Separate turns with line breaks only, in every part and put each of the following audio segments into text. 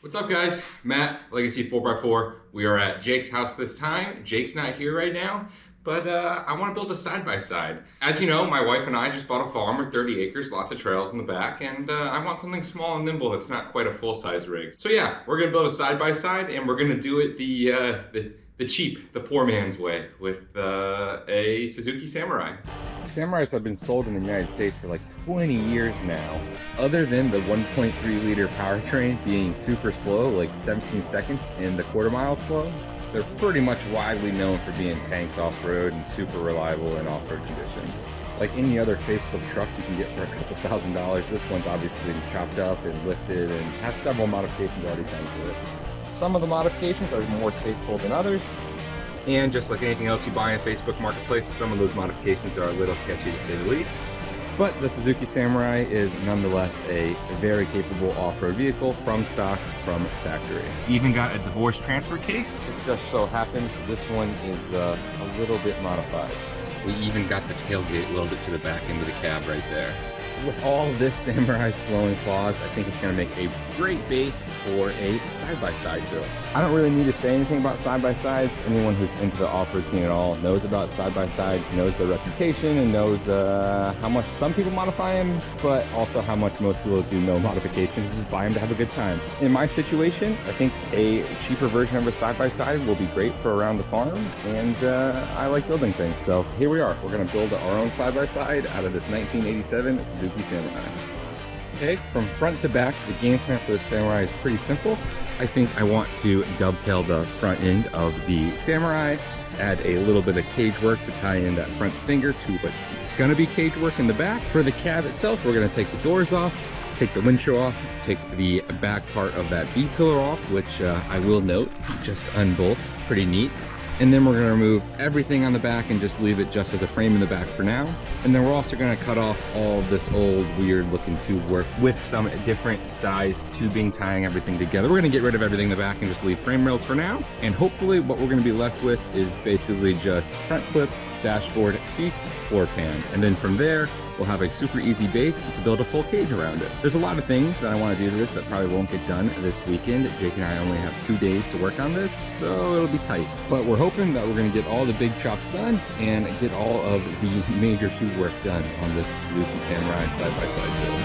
What's up, guys? Matt, Legacy 4x4. We are at Jake's house this time. Jake's not here right now, but I want to build a side-by-side. As you know, my wife and I just bought a farm with 30 acres, lots of trails in the back, and I want something small and nimble that's not quite a full-size rig. So yeah, we're going to build a side-by-side, and we're going to do it the cheap, the poor man's way with a Suzuki Samurai. Samurais have been sold in the United States for like 20 years now. Other than the 1.3 liter powertrain being super slow, like 17 seconds, and the quarter mile slow, they're pretty much widely known for being tanks off-road and super reliable in off-road conditions. Like any other facelift truck you can get for a couple $1,000s, this one's obviously been chopped up and lifted and has several modifications already done to it. Some of the modifications are more tasteful than others. And just like anything else you buy in Facebook Marketplace, some of those modifications are a little sketchy to say the least. But the Suzuki Samurai is nonetheless a very capable off-road vehicle from stock, from factory. It's even got a divorce transfer case. It just so happens this one is a little bit modified. We even got the tailgate welded to the back end of the cab right there. With all this Samurai's glowing flaws, I think it's going to make a great base for a side-by-side build. I don't really need to say anything about side-by-sides. Anyone who's into the off-road scene at all knows about side-by-sides, knows their reputation, and knows how much some people modify them, but also how much most people do no modifications, just buy them to have a good time. In my situation, I think a cheaper version of a side-by-side will be great for around the farm, and I like building things. So here we are. We're going to build our own side-by-side out of this 1987 Suzuki Samurai. Okay, from front to back, the game plan for the Samurai is pretty simple. I think I want to dovetail the front end of the Samurai, add a little bit of cage work to tie in that front stinger to what it's going to be cage work in the back. For the cab itself, we're going to take the doors off, take the windshield off, take the back part of that B-pillar off, which I will note, just unbolts, pretty neat. And then we're going to remove everything on the back and just leave it just as a frame in the back for now. And then we're also going to cut off all of this old weird looking tube work with some different size tubing tying everything together. We're going to get rid of everything in the back and just leave frame rails for now. And hopefully what we're going to be left with is basically just front clip, dashboard, seats, floor pan. And then from there, we'll have a super easy base to build a full cage around it. There's a lot of things that I want to do to this that probably won't get done this weekend. Jake and I only have 2 days to work on this, so it'll be tight. But we're hoping that we're going to get all the big chops done and get all of the major tube work done on this Suzuki Samurai side-by-side build.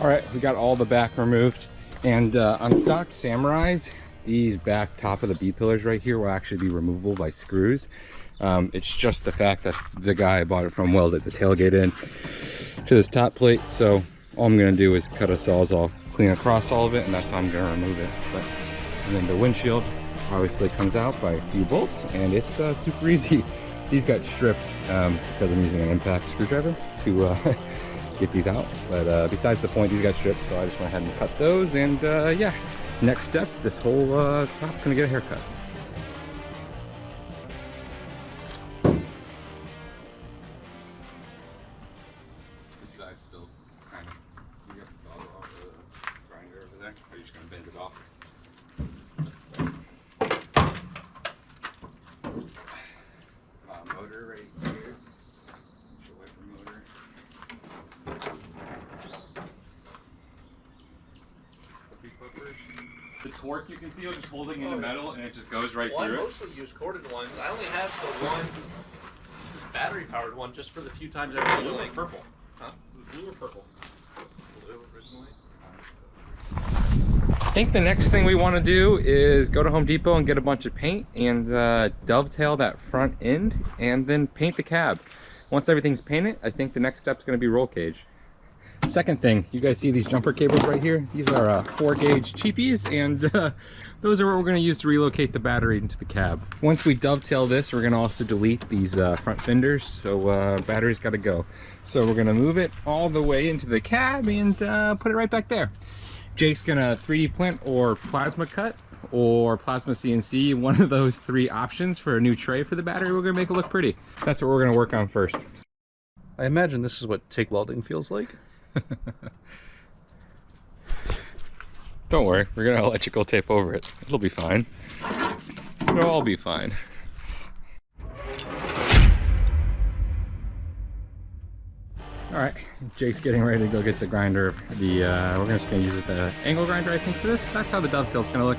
All right, we got all the back removed, and on stock Samurais, these back top of the B-pillars right here will actually be removable by screws. It's just the fact that the guy I bought it from welded the tailgate in to this top plate, so all I'm gonna do is cut a sawzall clean across all of it, and that's how I'm gonna remove it. And then the windshield obviously comes out by a few bolts, and it's super easy. These got stripped because I'm using an impact screwdriver to get these out, but besides the point, these got stripped, so I just went ahead and cut those. And yeah, next step, this whole top's gonna get a haircut. This side's still kind of, you got the saw off the grinder over there, or you're just gonna bend it off. Motor right here. Motor. The torque you can feel just holding in the metal, and it just goes right through it.
I mostly use corded ones. I only have the one battery powered one just for the few times I was
Blue or
doing.
purple?
Huh? Blue or purple? Blue originally.
I think the next thing we want to do is go to Home Depot and get a bunch of paint and dovetail that front end and then paint the cab. Once everything's painted, I think the next step is going to be roll cage. Second thing, you guys see these jumper cables right here? These are 4-gauge cheapies, and those are what we're going to use to relocate the battery into the cab. Once we dovetail this, we're going to also delete these front fenders, so battery's got to go. So we're going to move it all the way into the cab and put it right back there. Jake's going to 3D print or plasma cut or plasma CNC, one of those 3 options for a new tray for the battery. We're going to make it look pretty. That's what we're going to work on first.
I imagine this is what TIG welding feels like.
Don't worry, we're gonna electrical tape over it. It'll be fine. It'll all be fine. All right, Jake's getting ready to go get the grinder. We're just gonna use the angle grinder, I think, for this. That's how the dovetail's gonna look.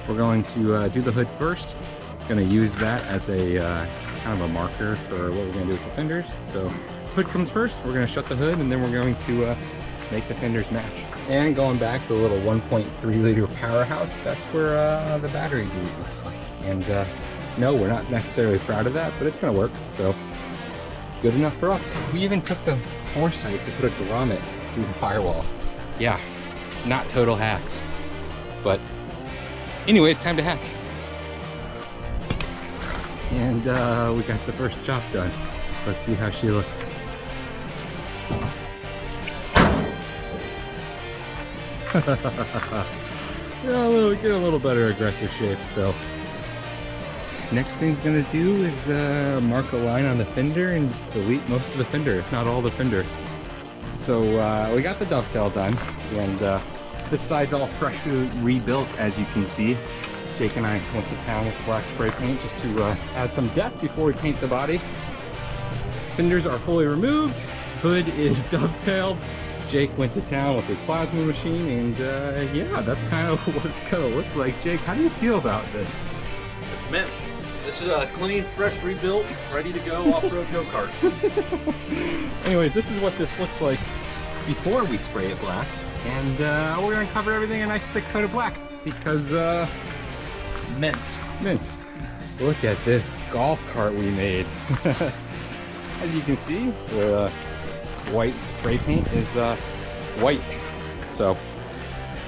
We're going to do the hood first. Gonna use that as a kind of a marker for what we're gonna do with the fenders. So hood comes first. We're gonna shut the hood, and then we're going to make the fenders match. And going back to the little 1.3 liter powerhouse, that's where the battery unit looks like. And no, we're not necessarily proud of that, but it's gonna work. So good enough for us. We even took the foresight to put a grommet through the firewall. Yeah, not total hacks. But anyways, time to hack. And we got the first job done. Let's see how she looks. Yeah, get a little better aggressive shape. So next thing's gonna do is mark a line on the fender and delete most of the fender, if not all the fender. So we got the dovetail done, and this side's all freshly rebuilt, as you can see. Jake and I went to town with the black spray paint just to add some depth before we paint the body. Fenders are fully removed, hood is dovetailed. Jake went to town with his plasma machine, and yeah, that's kind of what it's gonna look like. Jake, how do you feel about this?
It's mint. This is a clean, fresh rebuild, ready to go off-road go-kart.
Anyways, this is what this looks like before we spray it black, and we're gonna cover everything in a nice thick coat of black because mint. Look at this golf cart we made. As you can see, the white spray paint is white. So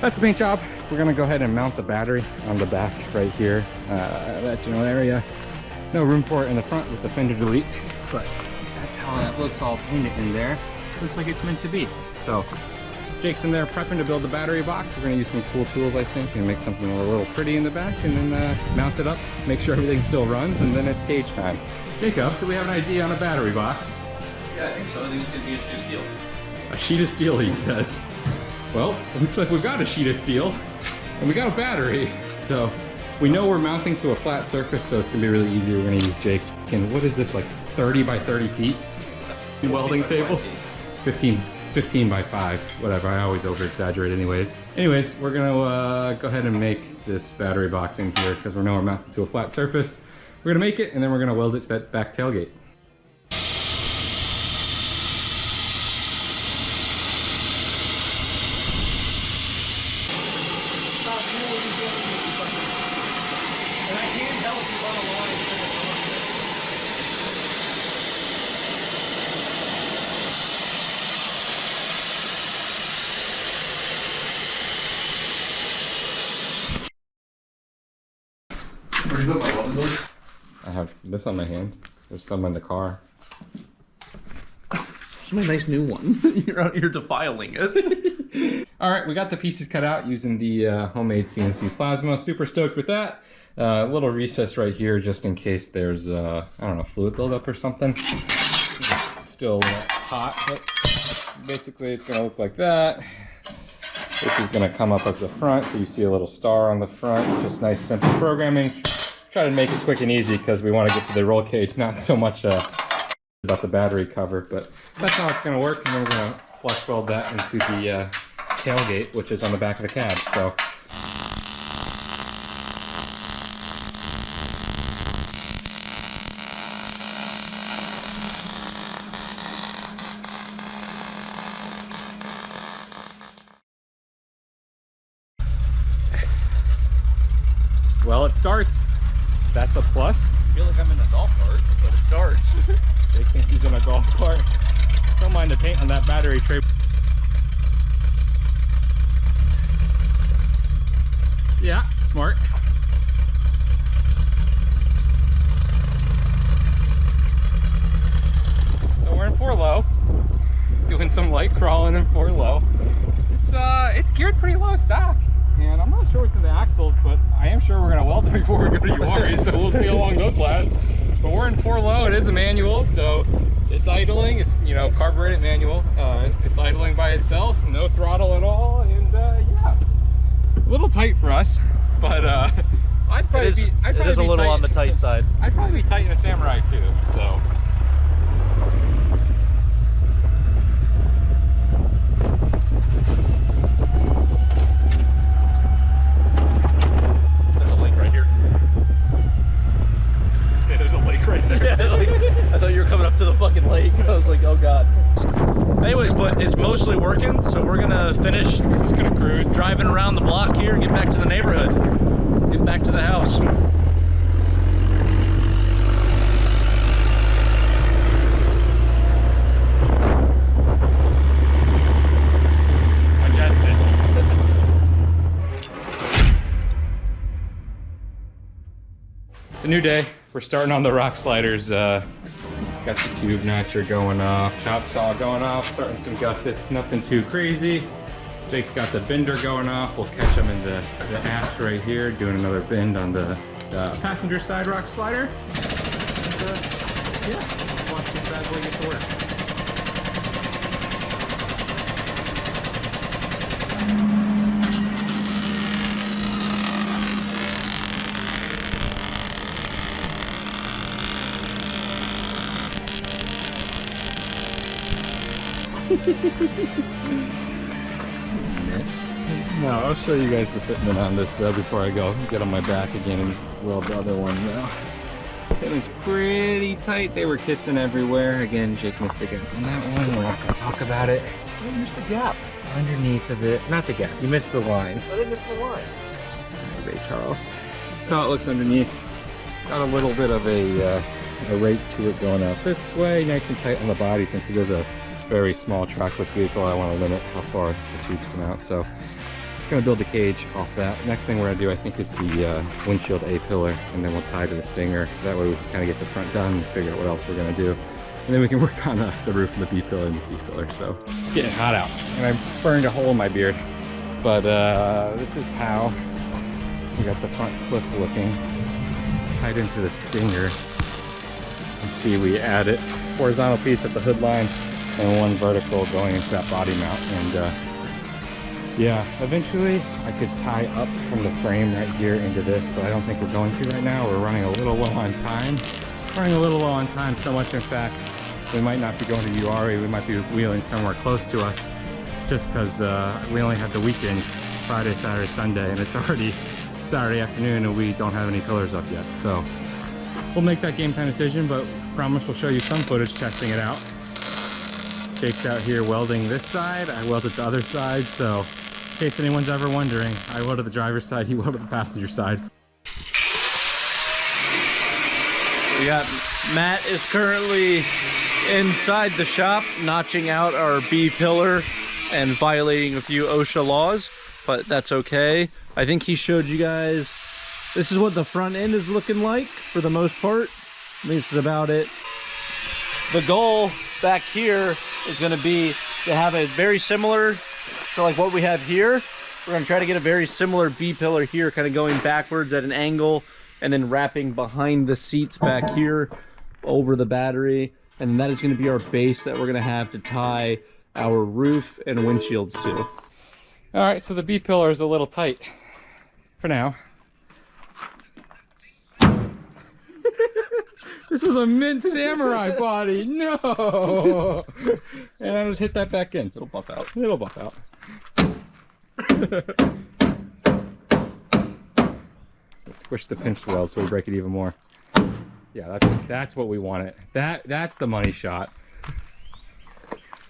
that's the paint job. We're gonna go ahead and mount the battery on the back right here. That general area. No room for it in the front with the fender delete, but that's how that looks all painted in there. Looks like it's meant to be. So Jake's in there prepping to build the battery box. We're gonna use some cool tools, I think, and make something a little pretty in the back, and then mount it up, make sure everything still runs, and then it's cage time. Jacob, do we have an idea on a battery box?
Yeah, I think so. I think it's gonna be a sheet of steel.
A sheet of steel, he says. Well, it looks like we've got a sheet of steel, and we got a battery. So we know we're mounting to a flat surface, so it's gonna be really easy. We're gonna use Jake's, what is this, like 30 by 30 feet? Welding table? 15 by 5, whatever. I always over exaggerate anyways. Anyways, we're gonna go ahead and make this battery box in here because we know we're mounted to a flat surface. We're gonna make it, and then we're gonna weld it to that back tailgate.
Where do you put my welding hood?
I have this on my hand. There's some in the car.
It's my nice new one. You're out here defiling it.
All right, we got the pieces cut out using the homemade CNC plasma. Super stoked with that. A little recess right here just in case there's, I don't know, fluid buildup or something. It's still hot, but basically it's gonna look like that. This is gonna come up as the front, so you see a little star on the front. Just nice, simple programming. Try to make it quick and easy because we want to get to the roll cage, not so much about the battery cover, but that's how it's going to work. And then we're going to flush weld that into the tailgate, which is on the back of the cab. So well, it starts. That's a plus.
I feel like I'm in a golf cart, but it starts.
Jake thinks he's in a golf cart. Don't mind the paint on that battery tray. Yeah, smart. So we're in 4 low, doing some light crawling in 4 low. It's geared pretty low stock. And I'm not sure what's in the axles, but I am sure we're gonna weld them before we go to URI, so we'll see how long those last. But we're in 4 low, it is a manual, so it's idling, it's, you know, carbureted manual. It's idling by itself, no throttle at all, and yeah, little tight for us, but I'd probably
it is a little on the tight side.
I'd probably be tight in a Samurai too, so.
There's a lake right here.
You say there's a lake right there?
Yeah, like, I thought you were coming up to the fucking lake. I was like, oh god. Anyways, but it's mostly working, so we're gonna finish.
Just gonna cruise.
Driving around the block here, get back to the neighborhood. Get back to the house.
It's a new day. We're starting on the rock sliders. Got the tube notcher going off, chop saw going off, starting some gussets, nothing too crazy. Jake's got the bender going off. We'll catch him in the ash right here, doing another bend on the passenger side rock slider. And, yeah, watch this bad boy get to work. Nice. Now I'll show you guys the fitment on this though before I go get on my back again and weld the other one now. Fitment's pretty tight. They were kissing everywhere. Again, Jake missed the gap on that one. We're not gonna talk about it.
Oh, you missed the gap.
Underneath of it, not the gap. You missed the line.
I didn't miss the line.
Ray Charles. That's how it looks underneath. Got a little bit of a rake to it going out this way, nice and tight on the body since it is a very small trackless vehicle. I want to limit how far the tubes come out, so I'm gonna build the cage off that. Next thing we're gonna do, I think, is the windshield A pillar, and then we'll tie to the stinger. That way we can kind of get the front done and figure out what else we're gonna do, and then we can work on the roof and the B pillar and the C pillar. So it's getting hot out, and I burned a hole in my beard, but this is how we got the front clip looking tied into the stinger. You see, we added horizontal piece at the hood line and one vertical going into that body mount. And yeah, eventually I could tie up from the frame right here into this, but I don't think we're going to right now. We're running a little low on time. So much in fact, we might not be going to URI. We might be wheeling somewhere close to us just because we only have the weekend, Friday, Saturday, Sunday, and it's already Saturday afternoon and we don't have any pillars up yet. So we'll make that game time decision, but promise we'll show you some footage testing it out. Jake's out here welding this side, I welded the other side, so in case anyone's ever wondering, I welded the driver's side, he welded the passenger side.
We got Matt is currently inside the shop notching out our B pillar and violating a few OSHA laws, but that's okay. I think he showed you guys, this is what the front end is looking like for the most part. This is about it. The goal back here is going to be to have a very similar to like what we have here. We're going to try to get a very similar B pillar here, kind of going backwards at an angle and then wrapping behind the seats back here over the battery. And that is going to be our base that we're going to have to tie our roof and windshields to.
All right, so the B pillar is a little tight for now. This was a mint samurai body. No. And I just hit that back in.
It'll buff out.
It'll buff out. Let's squish the pinch weld so we break it even more. Yeah, that's what we wanted. That's the money shot.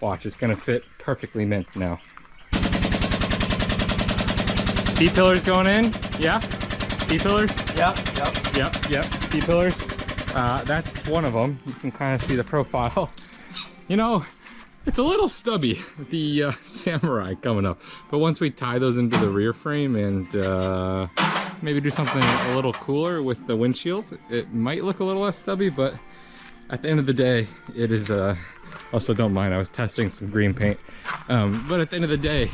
Watch, it's gonna fit perfectly mint now. B pillars going in. Yeah. B pillars. Yep. B pillars. That's one of them. You can kind of see the profile. You know, it's a little stubby, the Samurai coming up. But once we tie those into the rear frame and maybe do something a little cooler with the windshield, it might look a little less stubby, but at the end of the day, it is, also don't mind, I was testing some green paint. But at the end of the day,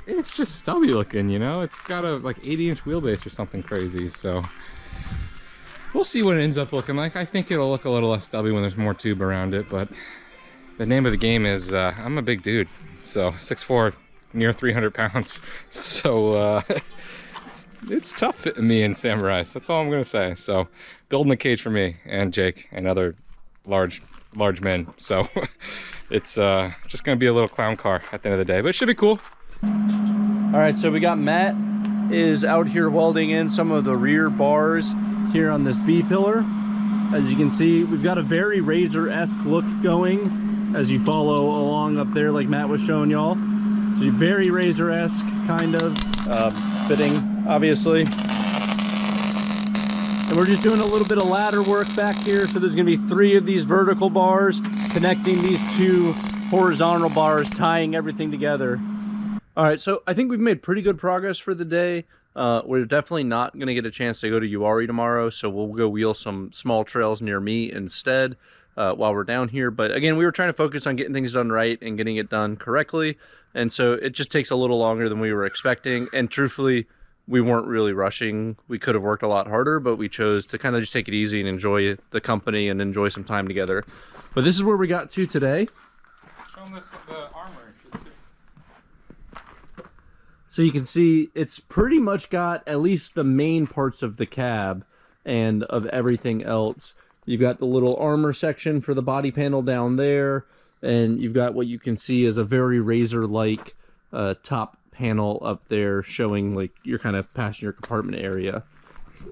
it's just stubby looking, you know? It's got a like 80-inch wheelbase or something crazy, so we'll see what it ends up looking like. I think it'll look a little less stubby when there's more tube around it, but the name of the game is I'm a big dude, so 6'4", near 300 pounds. So it's tough fitting me in Samurais. That's all I'm gonna say. So building a cage for me and Jake and other large men. So it's just gonna be a little clown car at the end of the day, but it should be cool.
All right, so we got Matt is out here welding in some of the rear bars here on this B pillar. As you can see, we've got a very razor-esque look going as you follow along up there like Matt was showing y'all. So very razor-esque kind of fitting, obviously. And we're just doing a little bit of ladder work back here. So there's gonna be 3 of these vertical bars connecting these 2 horizontal bars, tying everything together. All right, so I think we've made pretty good progress for the day. We're definitely not going to get a chance to go to Uwharrie tomorrow, so we'll go wheel some small trails near me instead while we're down here. But again, we were trying to focus on getting things done right and getting it done correctly, and so it just takes a little longer than we were expecting. And truthfully, we weren't really rushing. We could have worked a lot harder, but we chose to kind of just take it easy and enjoy the company and enjoy some time together. But this is where we got to today.
Show them the armor.
So you can see it's pretty much got at least the main parts of the cab and of everything else. You've got the little armor section for the body panel down there, and you've got what you can see as a very razor-like top panel up there showing like your kind of passenger compartment area.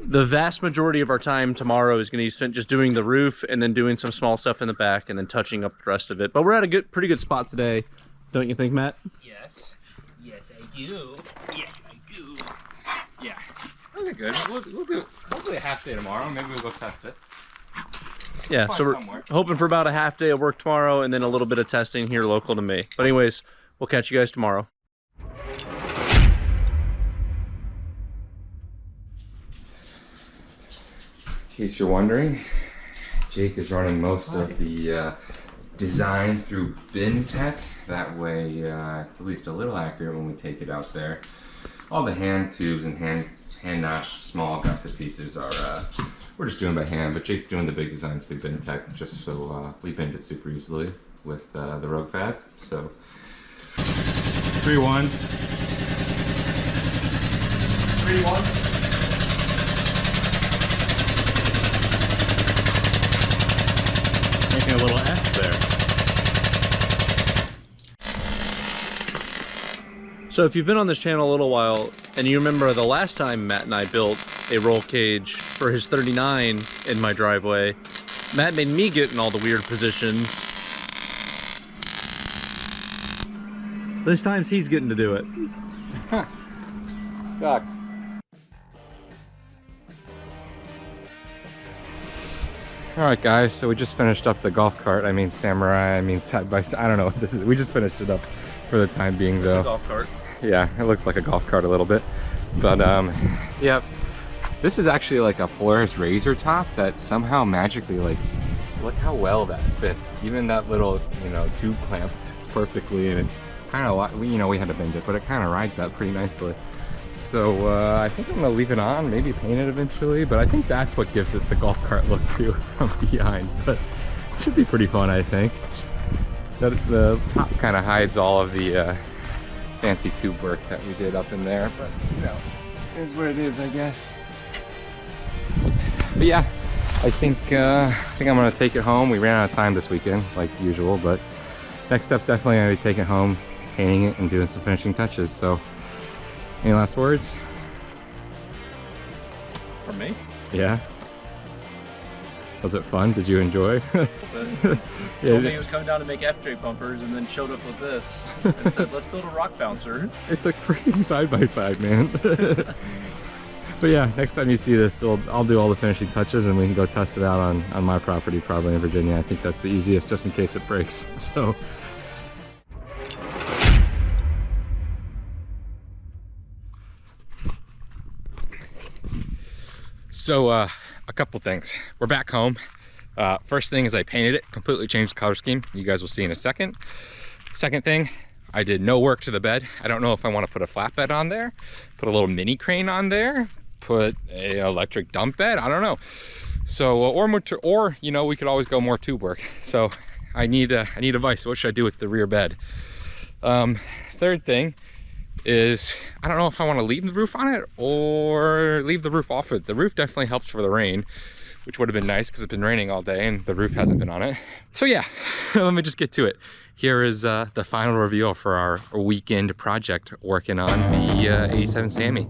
The vast majority of our time tomorrow is going to be spent just doing the roof and then doing some small stuff in the back and then touching up the rest of it. But we're at a pretty good spot today, don't you think, Matt?
Yes. Yes, I do. Yes, I do.
Yeah. Okay, good. We'll do hopefully a half day tomorrow. Maybe we'll go test it.
Yeah, so we're hoping for about a half day of work tomorrow and then a little bit of testing here local to me. But anyways, we'll catch you guys tomorrow.
In case you're wondering, Jake is running most of the design through Bendtech. That way it's at least a little accurate when we take it out there. All the hand tubes and hand notched small gusset pieces are we're just doing by hand, but Jake's doing the big designs through Bendtech just so we bend it super easily with the Rogue Fab. So 3-1. 3-1.
Making a little S there.
So if you've been on this channel a little while and you remember the last time Matt and I built a roll cage for his 39 in my driveway, Matt made me get in all the weird positions. This time he's getting to do it.
Sucks. Alright guys, so we just finished up the golf cart. I mean Samurai, I mean side by side. I don't know what this is. We just finished it up for the time being though.
It's a golf cart.
Yeah, it looks like a golf cart a little bit. But yeah, this is actually like a Polaris Razor top that somehow magically, like, look how well that fits. Even that little, you know, tube clamp fits perfectly, and it kind of, you know, we had to bend it, but it kind of rides that pretty nicely. So I think I'm gonna leave it on, maybe paint it eventually, but I think that's what gives it the golf cart look too from behind. But it should be pretty fun, I think. The top kind of hides all of the fancy tube work that we did up in there, but you know, it is what it is, I guess. But yeah, I think I'm gonna take it home. We ran out of time this weekend, like usual, but next step definitely gonna be taking it home, painting it, and doing some finishing touches. So, any last words?
From me?
Yeah. Was it fun? Did you enjoy?
Told me he was coming down to make FJ bumpers and then showed up with this and said, let's build a rock bouncer.
It's a freaking side-by-side, man. But yeah, next time you see this, I'll do all the finishing touches and we can go test it out on my property, probably in Virginia. I think that's the easiest, just in case it breaks. So a couple things. We're back home. First thing is I painted it, completely changed the color scheme. You guys will see in a second. Second thing, I did no work to the bed. I don't know if I want to put a flatbed on there, put a little mini crane on there, put a electric dump bed. I don't know. So or you know, we could always go more tube work. So I need advice. What should I do with the rear bed? Third thing is, I don't know if I want to leave the roof on it or leave the roof off it. The roof definitely helps for the rain, which would have been nice because it's been raining all day and the roof hasn't been on it. So yeah, let me just get to it. Here is the final reveal for our weekend project working on the 87 Sammy.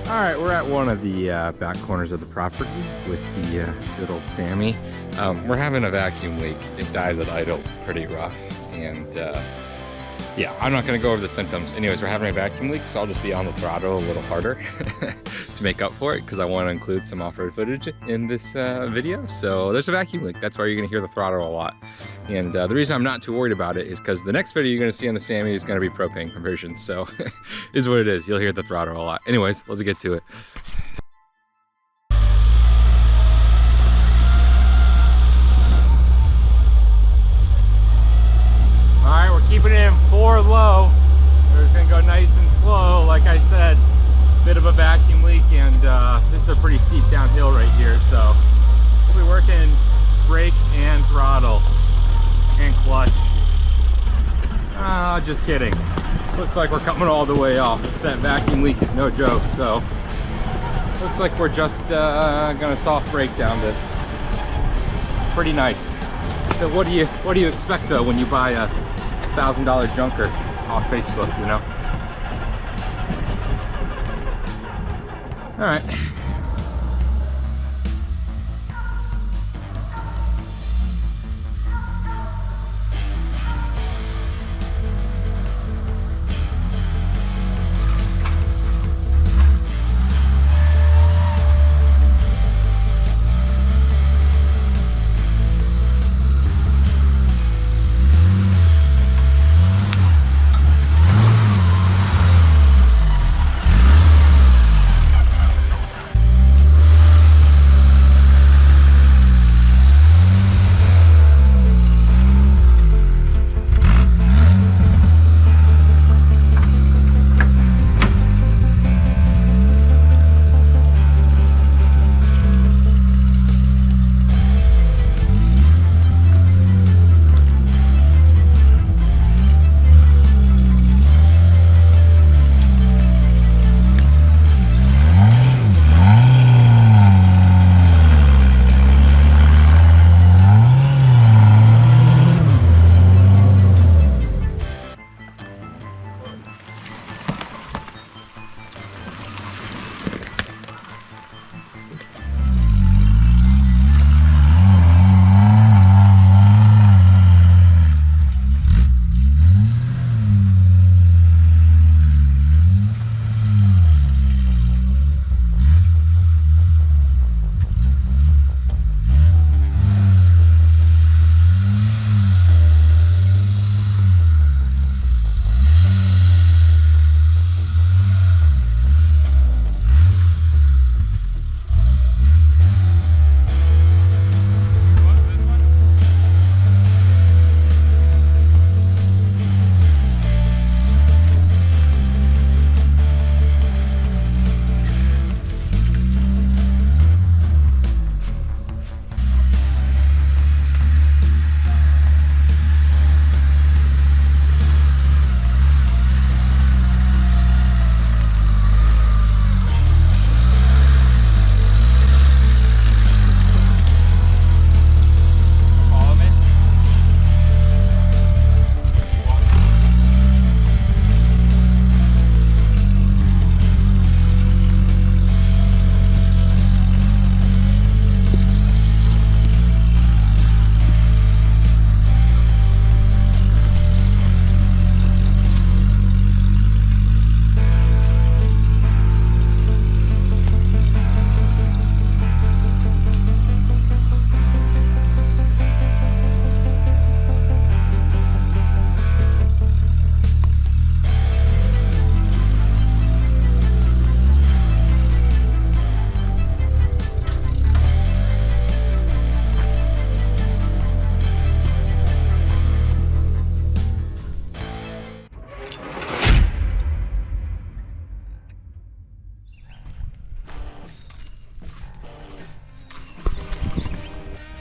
Alright, we're at one of the back corners of the property with the good old Sammy. We're having a vacuum leak. It dies at idle pretty rough, and yeah, I'm not going to go over the symptoms. Anyways, we're having a vacuum leak, so I'll just be on the throttle a little harder to make up for it, because I want to include some off-road footage in this video. So there's a vacuum leak. That's why you're going to hear the throttle a lot. And the reason I'm not too worried about it is because the next video you're going to see on the Sammy is going to be propane conversion. So is what it is. You'll hear the throttle a lot. Anyways, let's get to it. Alright, we're keeping it in 4 low. We're just going to go nice and slow. Like I said, bit of a vacuum leak, and this is a pretty steep downhill right here. So we'll be working brake and throttle and clutch. Just kidding. Looks like we're coming all the way off. That vacuum leak is no joke. So looks like we're just gonna soft brake down this. Pretty nice. So what do you expect though when you buy a $1,000 junker off Facebook, you know? All right.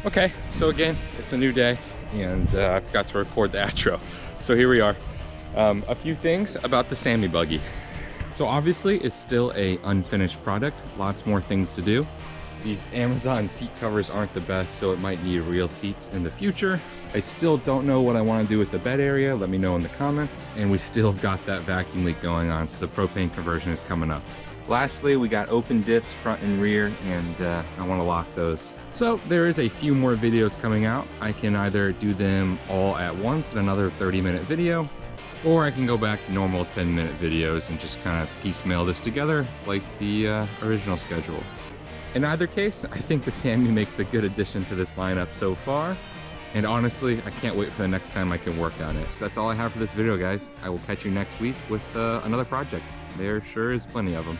Okay, so again, it's a new day, and I forgot to record the outro. So here we are. A few things about the Sammy buggy. So obviously it's still a unfinished product, lots more things to do. These Amazon seat covers aren't the best, so it might need real seats in the future. I still don't know what I want to do with the bed area. Let me know in the comments. And we still got that vacuum leak going on, so the propane conversion is coming up. Lastly, we got open diffs front and rear, and I want to lock those. So there is a few more videos coming out. I can either do them all at once in another 30-minute video, or I can go back to normal 10-minute videos and just kind of piecemeal this together like the original schedule. In either case, I think the Sammy makes a good addition to this lineup so far. And honestly, I can't wait for the next time I can work on it. So that's all I have for this video, guys. I will catch you next week with another project. There sure is plenty of them.